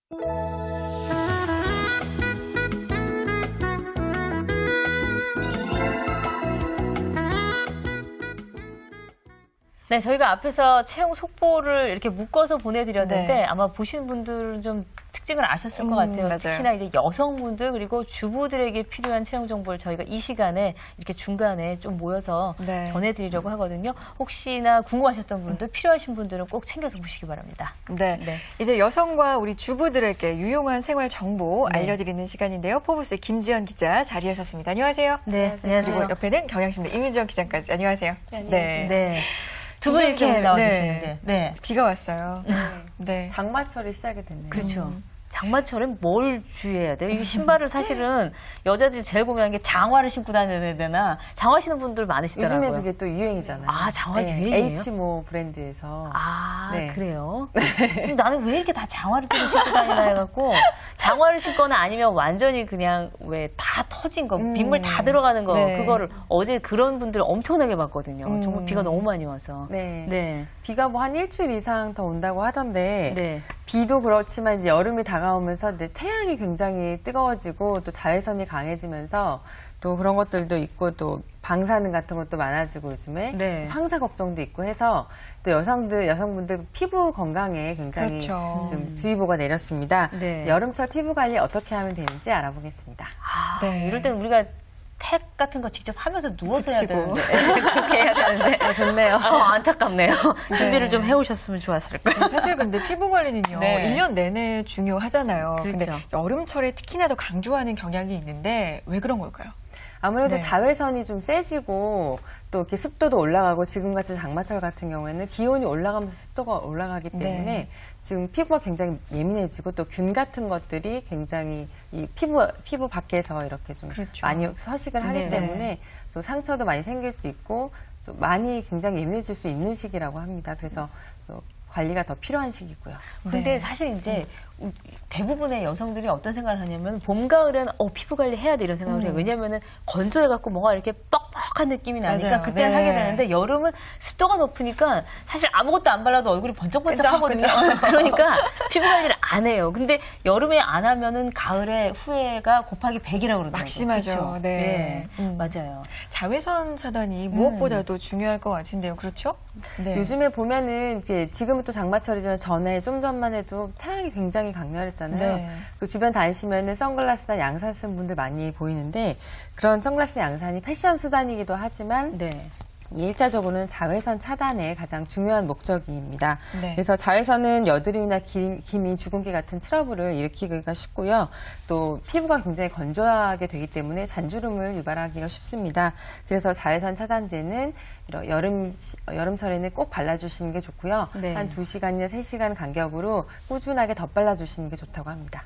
네, 저희가 앞에서 채용 속보를 이렇게 묶어서 보내드렸는데 네. 아마 보시는 분들은 좀 특징을 아셨을 것 같아요. 맞아요. 특히나 이제 여성분들 그리고 주부들에게 필요한 채용 정보를 저희가 이 시간에 이렇게 중간에 좀 모여서 네. 전해드리려고 하거든요. 혹시나 궁금하셨던 분들, 필요하신 분들은 꼭 챙겨서 보시기 바랍니다. 네. 네. 이제 여성과 우리 주부들에게 유용한 생활 정보 네. 알려드리는 시간인데요. 포브스의 김지연 기자 자리하셨습니다. 안녕하세요. 네, 안녕하세요. 그리고 옆에는 경향신문 이민지연 기자까지. 안녕하세요. 네, 안녕하세요. 네. 두 분 이렇게 나와 네. 계시는데. 네. 비가 왔어요. 네. 장마철이 시작이 됐네요. 그렇죠. 장마철엔 뭘 주의해야 돼요? 이 신발을 사실은 여자들이 제일 고민하는 게 장화를 신고 다녀야 되나? 장화 신는 분들 많으시더라고요. 요즘에 그게 또 유행이잖아요. 아, 장화 유행이에요? H모 브랜드에서. 아, 네. 그래요? 그럼 나는 왜 이렇게 다 장화를 또 신고 다니나 해갖고, 장화를 신거나 아니면 완전히 그냥 왜 다 터진 거, 빗물 다 들어가는 거, 네. 그거를 어제 그런 분들 엄청나게 봤거든요. 정말 비가 너무 많이 와서. 네. 네. 비가 뭐 한 일주일 이상 더 온다고 하던데 네. 비도 그렇지만 이제 여름이 다가오면서 이제 태양이 굉장히 뜨거워지고 또 자외선이 강해지면서 또 그런 것들도 있고 또 방사능 같은 것도 많아지고 요즘에 네. 또 황사 걱정도 있고 해서 또 여성분들 피부 건강에 굉장히 그렇죠. 좀 주의보가 내렸습니다. 네. 여름철 피부 관리 어떻게 하면 되는지 알아보겠습니다. 아, 네. 이럴 때는 우리가 팩 같은 거 직접 하면서 누워서 해야 붙이고. 되는데. 그렇게 해야 되는데. 좋네요. 안타깝네요. 준비를 좀 해오셨으면 좋았을 거예요. 사실 근데 피부 관리는요, 네. 1년 내내 중요하잖아요. 근데 그렇죠. 여름철에 특히나 더 강조하는 경향이 있는데 왜 그런 걸까요? 아무래도 네. 자외선이 좀 세지고 또 이렇게 습도도 올라가고 지금같이 장마철 같은 경우에는 기온이 올라가면서 습도가 올라가기 때문에 네. 지금 피부가 굉장히 예민해지고 또 균 같은 것들이 굉장히 이 피부 밖에서 이렇게 좀 그렇죠. 많이 서식을 하기 네. 때문에 또 상처도 많이 생길 수 있고 또 많이 굉장히 예민해질 수 있는 시기라고 합니다. 그래서 또 관리가 더 필요한 시기고요. 근데 네. 사실 이제 대부분의 여성들이 어떤 생각을 하냐면 봄, 가을엔 피부 관리 해야 돼 이런 생각을 해요. 왜냐면은 건조해갖고 뭔가 이렇게 뻑뻑한 느낌이 나니까 맞아요. 그때는 네. 하게 되는데 여름은 습도가 높으니까 사실 아무것도 안 발라도 얼굴이 번쩍번쩍 그죠, 하거든요. 그러니까 피부 관리를 안 해요. 근데 여름에 안 하면은 가을에 후회가 곱하기 100이라고 그러더라고요. 막심하죠. 그쵸? 네. 맞아요. 자외선 차단이 무엇보다도 중요할 것 같은데요. 그렇죠? 네. 요즘에 보면은 이제 지금은 또 장마철이지만 전에 좀 전만 해도 태양이 굉장히 강렬했잖아요. 네. 그 주변 다니시면은 선글라스나 양산 쓴 분들 많이 보이는데 그런 선글라스 양산이 패션 수단이기도 하지만 네. 1차적으로는 자외선 차단의 가장 중요한 목적입니다. 네. 그래서 자외선은 여드름이나 기미, 주근깨 같은 트러블을 일으키기가 쉽고요. 또 피부가 굉장히 건조하게 되기 때문에 잔주름을 유발하기가 쉽습니다. 그래서 자외선 차단제는 이런 여름철에는 꼭 발라주시는 게 좋고요. 네. 한 2시간이나 3시간 간격으로 꾸준하게 덧발라주시는 게 좋다고 합니다.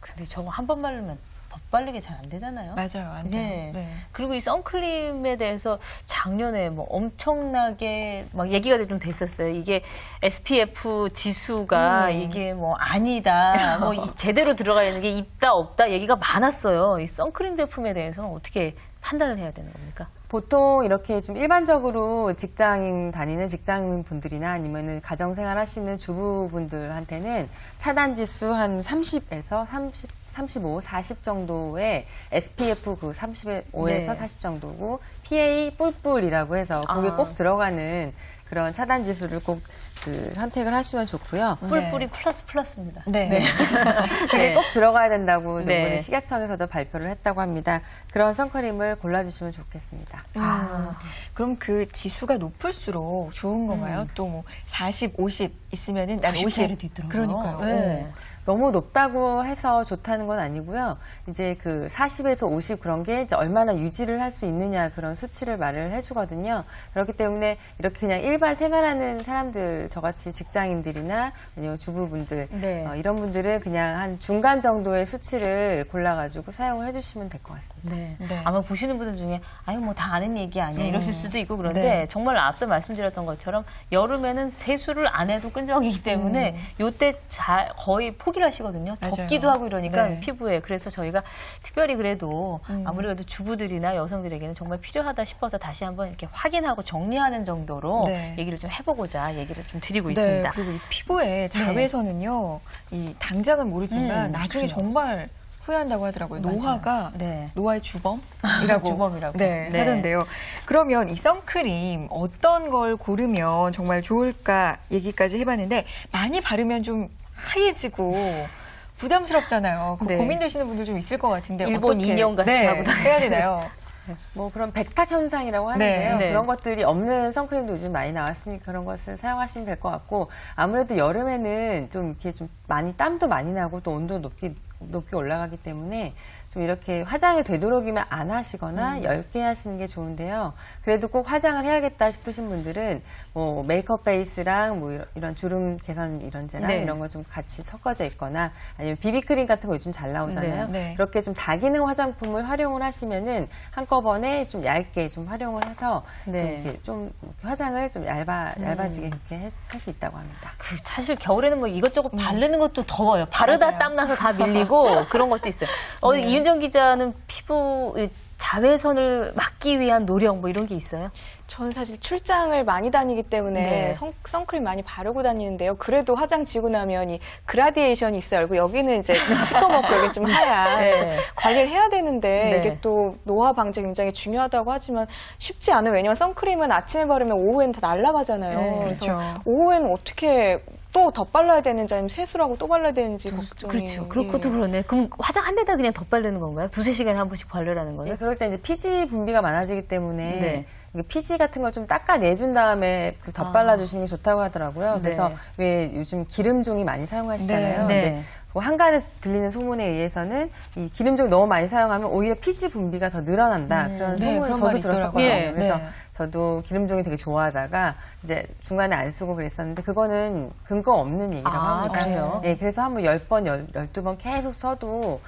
근데 저거 한 번 바르면 덧바르게 잘 안 되잖아요. 맞아요. 안 돼요. 네. 네. 그리고 이 선크림에 대해서 작년에 뭐 엄청나게 막 얘기가 좀 됐었어요. 이게 SPF 지수가 이게 뭐 아니다. 뭐 제대로 들어가 있는 게 있다 없다 얘기가 많았어요. 이 선크림 제품에 대해서는 어떻게 판단을 해야 되는 겁니까? 보통 이렇게 좀 일반적으로 직장인 다니는 직장인 분들이나 아니면은 가정생활 하시는 주부분들한테는 차단 지수 한 30에서 35, 40 정도의 SPF 그 35에서 네. 40 정도고 PA 뿔뿔이라고 해서 거기에 아. 꼭 들어가는 그런 차단 지수를 꼭 선택을 하시면 좋고요. 뿔뿔이 플러스입니다. 네. 그게 꼭 들어가야 된다고 네. 이번에 식약청에서도 발표를 했다고 합니다. 그런 선크림을 골라주시면 좋겠습니다. 그럼 그 지수가 높을수록 좋은 건가요? 또 뭐 40, 50 있으면은 난 50. 90 있더라고요. 그러니까요. 네. 너무 높다고 해서 좋다는 건 아니고요. 이제 그 40에서 50 그런 게 이제 얼마나 유지를 할 수 있느냐 그런 수치를 말을 해주거든요. 그렇기 때문에 이렇게 그냥 일반 생활하는 사람들 저같이 직장인들이나 아니면 주부분들 네. 이런 분들은 그냥 한 중간 정도의 수치를 골라가지고 사용을 해주시면 될 것 같습니다. 네. 네. 아마 보시는 분들 중에 아유 뭐 다 아는 얘기 아니야 이러실 수도 있고 그런데 네. 정말 앞서 말씀드렸던 것처럼 여름에는 세수를 안 해도 끈적이기 때문에 요때 거의 포기를 하시거든요. 맞아요. 덥기도 하고 이러니까 네. 피부에. 그래서 저희가 특별히 그래도 아무래도 주부들이나 여성들에게는 정말 필요하다 싶어서 다시 한번 이렇게 확인하고 정리하는 정도로 네. 얘기를 좀 해보고자 얘기를 좀 좀 드리고 네, 있습니다. 그리고 이 피부의 자외선은요, 이 당장은 모르지만 나중에 그래요. 정말 후회한다고 하더라고요. 맞아요. 노화가 네. 노화의 주범이라고 주범이라고. 네, 네. 하던데요. 그러면 이 선크림 어떤 걸 고르면 정말 좋을까 얘기까지 해봤는데 많이 바르면 좀 하얘지고 부담스럽잖아요. 네. 고민되시는 분들 좀 있을 것 같은데 일본 어떻게 인형 같이 하고 해야 되나요? 뭐 그런 백탁 현상이라고 하는데요. 네. 그런 것들이 없는 선크림도 요즘 많이 나왔으니까 그런 것을 사용하시면 될 것 같고 아무래도 여름에는 좀 이렇게 좀 많이 땀도 많이 나고 또 온도 높게 올라가기 때문에 좀 이렇게 화장을 되도록이면 안 하시거나 얇게 하시는 게 좋은데요. 그래도 꼭 화장을 해야겠다 싶으신 분들은 뭐 메이크업 베이스랑 뭐 이런 주름 개선 이런제랑 네. 이런 거 좀 같이 섞어져 있거나 아니면 비비크림 같은 거 요즘 잘 나오잖아요. 네, 네. 그렇게 좀 다기능 화장품을 활용을 하시면은 한꺼번에 좀 얇게 좀 활용을 해서 네. 좀 이렇게 좀 화장을 좀 얇아지게 그렇게 할 수 있다고 합니다. 그 사실 겨울에는 뭐 이것저것 바르는 것도 더워요. 바르다 맞아요. 땀나서 다 밀리고 그런 것도 있어요. 이윤정 기자는 피부 자외선을 막기 위한 노력 뭐 이런 게 있어요? 저는 사실 출장을 많이 다니기 때문에 네. 선크림 많이 바르고 다니는데요. 그래도 화장 지고 나면 이 그라디에이션이 있어요. 얼굴 여기는 이제 시꺼멓고 여기 좀 하얀. 네. 그래서 관리를 해야 되는데 네. 이게 또 노화 방제 굉장히 중요하다고 하지만 쉽지 않아요. 왜냐면 선크림은 아침에 바르면 오후에는 다 날아가잖아요. 네, 그래서 그렇죠. 오후에는 어떻게 또 덧발라야 되는지 아니면 세수라고 또 발라야 되는지 걱정이. 그렇죠. 그것도 예. 그러네. 그럼 화장 한 대다 그냥 덧바르는 건가요? 두세 시간에 한 번씩 바르라는 거예요? 예, 그럴 때 이제 피지 분비가 많아지기 때문에 네. 이게 피지 같은 걸 좀 닦아내준 다음에 그 덧발라 주시는 게 좋다고 하더라고요. 네. 그래서 왜 요즘 기름종이 많이 사용하시잖아요. 네. 근데 뭐 한간에 들리는 소문에 의해서는 이 기름종 너무 많이 사용하면 오히려 피지 분비가 더 늘어난다. 그런 네, 소문을 그런 저도 말이 들었었거든요. 있더라고요. 예. 그래서 네. 저도 기름종이 되게 좋아하다가 이제 중간에 안 쓰고 그랬었는데 그거는 근거 없는 얘기라고 아, 합니다. 그래요? 네, 그래서 한번 10번, 12번 계속 써도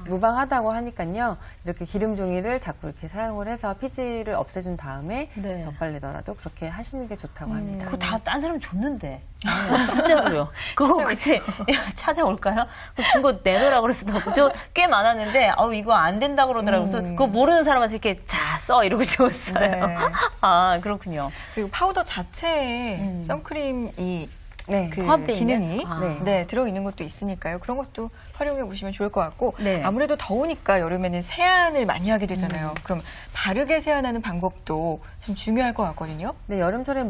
무방하다고 하니까요. 이렇게 기름 종이를 자꾸 이렇게 사용을 해서 피지를 없애준 다음에 네. 덧발리더라도 그렇게 하시는 게 좋다고 합니다. 그거 다 딴 사람 줬는데. 진짜로요. 그거 그때 찾아올까요? 준 거 내놓으라고 그랬어. 꽤 많았는데, 이거 안 된다고 그러더라고요. 그래서 그거 모르는 사람한테 이렇게 자, 써. 이러고 줬어요. 네. 아, 그렇군요. 그리고 파우더 자체에 선크림이 네. 그 포함돼 있는? 기능이 아. 네, 들어있는 것도 있으니까요. 그런 것도 활용해 보시면 좋을 것 같고 네. 아무래도 더우니까 여름에는 세안을 많이 하게 되잖아요. 그럼 바르게 세안하는 방법도 참 중요할 것 같거든요. 네, 여름철에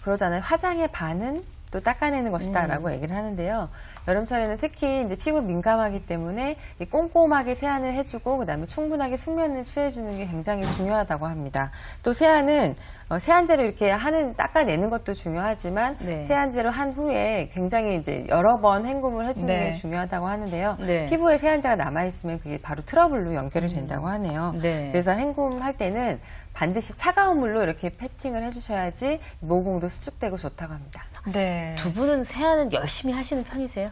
그러잖아요. 화장의 반은 또 닦아내는 것이다라고 얘기를 하는데요. 여름철에는 특히 이제 피부 민감하기 때문에 이 꼼꼼하게 세안을 해주고 그다음에 충분하게 숙면을 취해주는 게 굉장히 중요하다고 합니다. 또 세안은 세안제로 이렇게 닦아내는 것도 중요하지만 네. 세안제로 한 후에 굉장히 이제 여러 번 헹굼을 해주는 네. 게 중요하다고 하는데요. 네. 피부에 세안제가 남아있으면 그게 바로 트러블로 연결이 된다고 하네요. 네. 그래서 헹굼할 때는 반드시 차가운 물로 이렇게 패팅을 해주셔야지 모공도 수축되고 좋다고 합니다. 네. 두 분은 세안은 열심히 하시는 편이세요?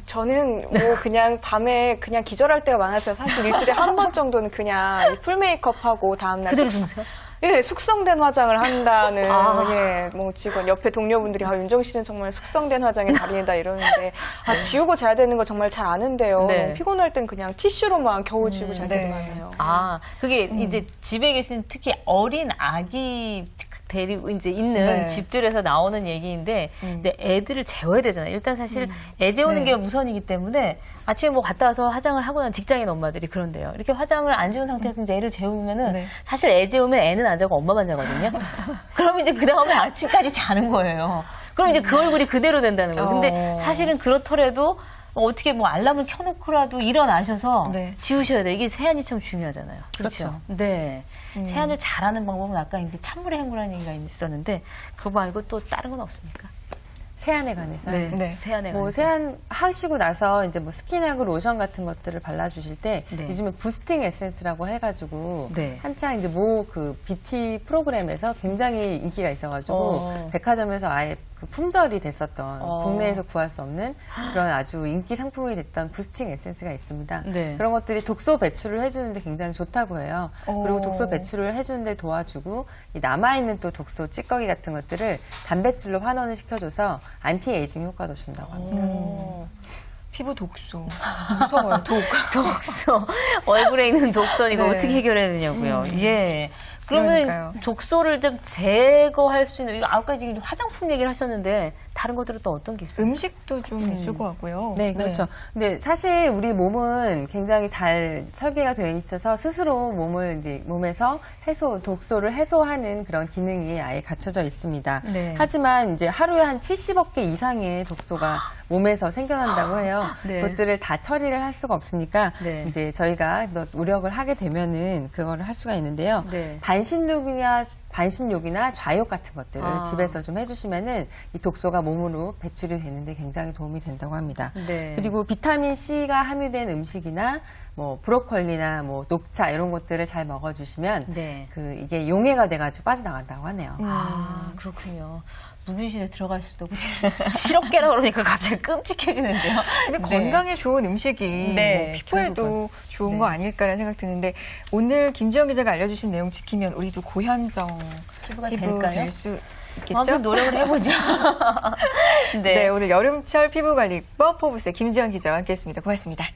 저는 뭐 그냥 밤에 그냥 기절할 때가 많아서 사실 일주일에 한 번 정도는 그냥 이 풀 메이크업하고 다음날 그대로 주무세요? 예, 숙성된 화장을 한다는, 아. 예, 뭐 직원, 옆에 동료분들이, 윤정 씨는 정말 숙성된 화장의 달인이다 이러는데, 지우고 자야 되는 거 정말 잘 아는데요. 네. 너무 피곤할 땐 그냥 티슈로만 겨우 지우고 잘 때도 네. 많아요. 그게 이제 집에 계신 특히 어린 아기 데리고 이제 있는 네. 집들에서 나오는 얘기인데, 이제 애들을 재워야 되잖아요. 일단 사실 애 재우는 네. 게 우선이기 때문에 아침에 뭐 갔다 와서 화장을 하고 난 직장인 엄마들이 그런데요. 이렇게 화장을 안 지운 상태에서 이제 애를 재우면은 네. 사실 애 재우면 애는 안 자고 엄마만 자거든요. 그럼 이제 그 다음에 아침까지 자는 거예요. 그럼 이제 그 얼굴이 그대로 된다는 거예요. 근데 사실은 그렇더라도 어떻게 뭐 알람을 켜놓고라도 일어나셔서 네. 지우셔야 돼요. 이게 세안이 참 중요하잖아요. 그렇죠. 네. 세안을 잘하는 방법은 아까 이제 찬물에 헹구라는 얘기가 있었는데 그거 말고 또 다른 건 없습니까? 세안에 관해서요. 네. 세안에 뭐 관해서. 세안 하시고 나서 이제 뭐 스킨하고 로션 같은 것들을 발라주실 때 네. 요즘에 부스팅 에센스라고 해가지고 네. 한창 이제 모 그 뷰티 프로그램에서 굉장히 인기가 있어가지고 백화점에서 아예 그 품절이 됐었던 국내에서 구할 수 없는 그런 아주 인기 상품이 됐던 부스팅 에센스가 있습니다. 네. 그런 것들이 독소 배출을 해주는데 굉장히 좋다고 해요. 그리고 독소 배출을 해주는데 도와주고 이 남아있는 또 독소 찌꺼기 같은 것들을 단백질로 환원을 시켜줘서 안티에이징 효과도 준다고 합니다. 피부 독소. 무서워요, 독. 독소. 얼굴에 있는 독선 이거 네. 어떻게 해결해야 되냐고요. 예. 그러면 그러니까요. 독소를 좀 제거할 수 있는, 이거 아까 지금 화장품 얘기를 하셨는데, 다른 것들은 또 어떤 게 있어요? 음식도 좀 있을 것 같고요. 네, 그렇죠. 근데 사실 우리 몸은 굉장히 잘 설계가 되어 있어서 스스로 몸에서 독소를 해소하는 그런 기능이 아예 갖춰져 있습니다. 네. 하지만 이제 하루에 한 70억 개 이상의 독소가 몸에서 생겨난다고 해요. 네. 그것들을 다 처리를 할 수가 없으니까 네. 이제 저희가 더 노력을 하게 되면은 그거를 할 수가 있는데요. 네. 반신욕이나 좌욕 같은 것들을 아. 집에서 좀 해주시면은 이 독소가 몸으로 배출이 되는데 굉장히 도움이 된다고 합니다. 네. 그리고 비타민 C가 함유된 음식이나 뭐 브로콜리나 뭐 녹차 이런 것들을 잘 먹어주시면 네. 이게 용해가 돼가지고 빠져나간다고 하네요. 아, 그렇군요. 묵은실에 들어갈 수도 없고, 7억 개라 그러니까 갑자기 끔찍해지는데요. 근데 네. 건강에 좋은 음식이 네, 뭐 피부에도 좋은 네. 거 아닐까라는 생각 드는데 오늘 김지영 기자가 알려주신 내용 지키면 우리도 고현정 피부가 피부 될까요? 될 수 있겠죠? 아무튼 노력을 해보죠. 네, 오늘 여름철 피부 관리법 포브스의 김지영 기자와 함께했습니다. 고맙습니다.